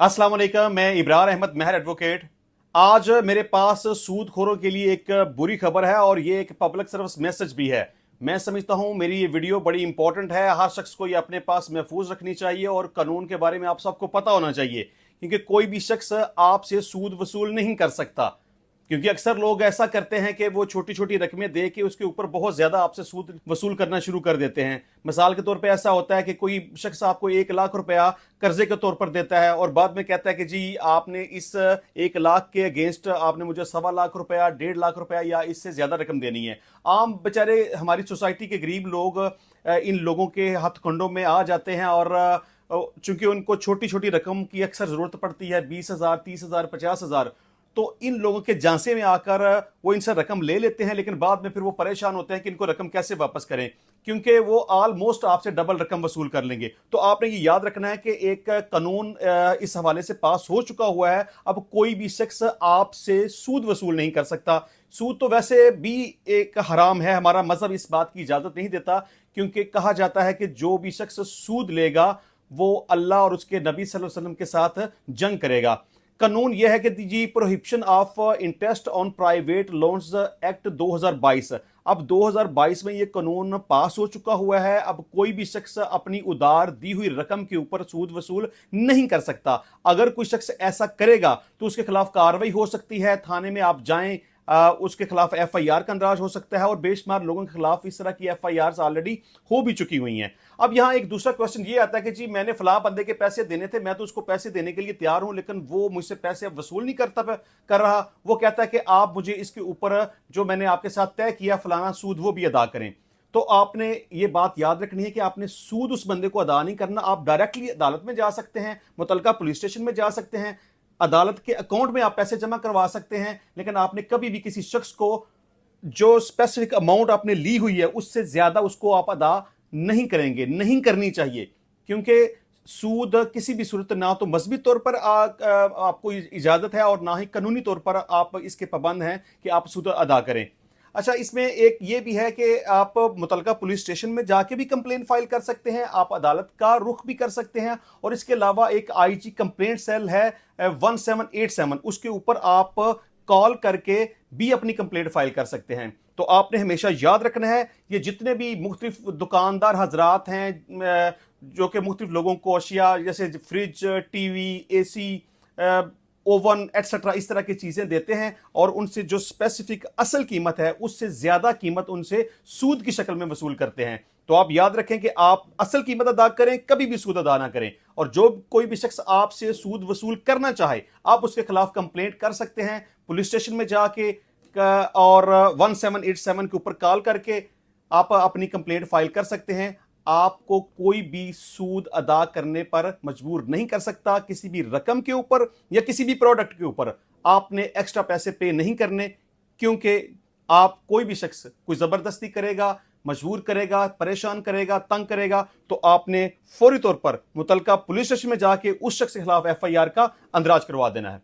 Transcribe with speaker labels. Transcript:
Speaker 1: अस्सलाम वालेकुम। मैं इब्रार अहमद महर एडवोकेट। आज मेरे पास सूदखोरों के लिए एक बुरी खबर है और ये एक पब्लिक सर्विस मैसेज भी है। मैं समझता हूं मेरी ये वीडियो बड़ी इंपॉर्टेंट है। हर शख्स को ये अपने पास महफूज रखनी चाहिए और कानून के बारे में आप सबको पता होना चाहिए, क्योंकि कोई भी शख्स आपसे सूद वसूल नहीं कर सकता। क्योंकि अक्सर लोग ऐसा करते हैं कि वो छोटी छोटी रकमें दे के उसके ऊपर बहुत ज्यादा आपसे सूद वसूल करना शुरू कर देते हैं। मिसाल के तौर पे ऐसा होता है कि कोई शख्स आपको 1 लाख रुपया कर्जे के तौर पर देता है और बाद में कहता है कि जी आपने इस 1 लाख के अगेंस्ट आपने मुझे 1.25 लाख रुपया, 1.5 लाख रुपया या इससे ज्यादा रकम देनी है। आम बेचारे हमारी सोसाइटी के गरीब लोग इन लोगों के हथकंडों में आ जाते हैं और चूंकि उनको छोटी छोटी रकम की अक्सर जरूरत पड़ती है, 20,000, 30,000, 50,000, तो इन लोगों के झांसे में आकर वो इनसे रकम ले लेते हैं, लेकिन बाद में फिर वो परेशान होते हैं कि इनको रकम कैसे वापस करें, क्योंकि वो ऑलमोस्ट आपसे डबल रकम वसूल कर लेंगे। तो आपने ये याद रखना है कि एक कानून इस हवाले से पास हो चुका हुआ है। अब कोई भी शख्स आपसे सूद वसूल नहीं कर सकता। सूद तो वैसे भी एक हराम है, हमारा मजहब इस बात की इजाजत नहीं देता, क्योंकि कहा जाता है कि जो भी शख्स सूद लेगा वो अल्लाह और उसके नबी सल्लल्लाहु अलैहि वसल्लम के साथ जंग करेगा। कानून यह है कि जी prohibition of interest on private loans act 2022। अब 2022 में यह कानून पास हो चुका हुआ है। अब कोई भी शख्स अपनी उधार दी हुई रकम के ऊपर सूद वसूल नहीं कर सकता। अगर कोई शख्स ऐसा करेगा तो उसके खिलाफ कार्रवाई हो सकती है, थाने में आप जाएं, उसके खिलाफ एफआईआर का अंदराज हो सकता है और बेशुमार लोगों के खिलाफ इस तरह की एफआईआर ऑलरेडी हो भी चुकी हुई हैं। अब यहां एक दूसरा क्वेश्चन ये आता है कि जी मैंने फलां बंदे के पैसे देने थे, मैं तो उसको पैसे देने के लिए तैयार हूं, लेकिन वो मुझसे पैसे अब वसूल नहीं कर रहा। वो कहता है कि आप मुझे इसके ऊपर जो मैंने आपके साथ तय किया फलाना सूद वो भी अदा करें। तो आपने ये बात याद रखनी है कि आपने सूद उस बंदे को अदा नहीं करना। आप डायरेक्टली अदालत में जा सकते हैं, मुतलका पुलिस स्टेशन में जा सकते हैं, अदालत के अकाउंट में आप पैसे जमा करवा सकते हैं, लेकिन आपने कभी भी किसी शख्स को जो स्पेसिफिक अमाउंट आपने ली हुई है उससे ज्यादा उसको आप अदा नहीं करेंगे, नहीं करनी चाहिए। क्योंकि सूद किसी भी सूरत ना तो मजहबी तौर पर आपको इजाजत है और ना ही कानूनी तौर पर आप इसके पाबंद हैं कि आप सूद अदा करें। अच्छा, इसमें एक ये भी है कि आप मुतलका पुलिस स्टेशन में जाके भी कंप्लेंट फाइल कर सकते हैं, आप अदालत का रुख भी कर सकते हैं और इसके अलावा एक आईजी कंप्लेंट सेल है 1787, उसके ऊपर आप कॉल करके भी अपनी कंप्लेंट फाइल कर सकते हैं। तो आपने हमेशा याद रखना है, ये जितने भी मुख्तलिफ दुकानदार हजरात हैं जो कि मुख्तलिफ लोगों को अशिया जैसे fridge, TV, AC, oven etcetera इस तरह की चीजें देते हैं और उनसे जो स्पेसिफिक असल कीमत है उससे ज्यादा कीमत उनसे सूद की शक्ल में वसूल करते हैं। तो आप याद रखें कि आप असल कीमत अदा करें, कभी भी सूद अदा ना करें। और जो कोई भी शख्स आपसे सूद वसूल करना चाहे आप उसके खिलाफ कंप्लेंट कर सकते हैं पुलिस स्टेशन में जाके और 1787 के ऊपर कॉल करके आप अपनी कंप्लेंट फाइल कर सकते हैं। आपको कोई भी सूद अदा करने पर मजबूर नहीं कर सकता, किसी भी रकम के ऊपर या किसी भी प्रोडक्ट के ऊपर आपने एक्स्ट्रा पैसे पे नहीं करने, क्योंकि आप कोई भी शख्स कोई जबरदस्ती करेगा, मजबूर करेगा, परेशान करेगा, तंग करेगा, तो आपने फौरी तौर पर मुतलका पुलिस स्टेशन में जाके उस शख्स के खिलाफ एफआईआर का अंदराज करवा देना है।